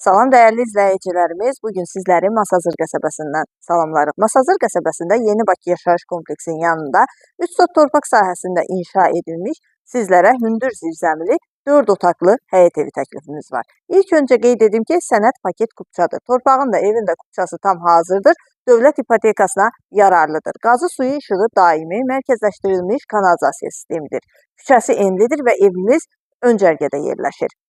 Salam dəyərli izləyicilərimiz, bugün sizləri Masazır qəsəbəsindən salamlarıq. Masazır qəsəbəsində Yeni Bakı yaşayış kompleksinin yanında 3 sot torpaq sahəsində inşa edilmiş sizlərə hündür zirzəmili 4 otaqlı həyət evi təklifimiz var. İlk öncə qeyd edim ki, sənəd paket kupçadır. Torpağın da evin də kupçası tam hazırdır. Dövlət ipotekasına yararlıdır. Qazı suyu işığı daimi mərkəzləşdirilmiş kanalizasiya sistemidir. Küçəsi enlidir və evimiz ön cərgədə yerləşir.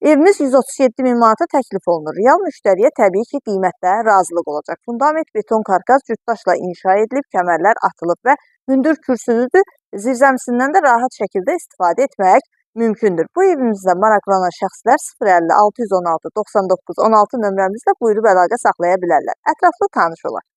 Evimiz 137 min manata təklif olunur. Real müştəriyə təbii ki, qiymətdə razılıq olacaq. Fundament beton karkas cütdaşla inşa edilib, kəmərlər atılıb və hündür kürsülüdür. Zirzəmisindən də rahat şəkildə istifadə etmək mümkündür. Bu evimizdə maraqlanan şəxslər 050 616 99 16 nömrəmizlə buyurub əlaqə saxlaya bilərlər. Ətraflı tanış olaq.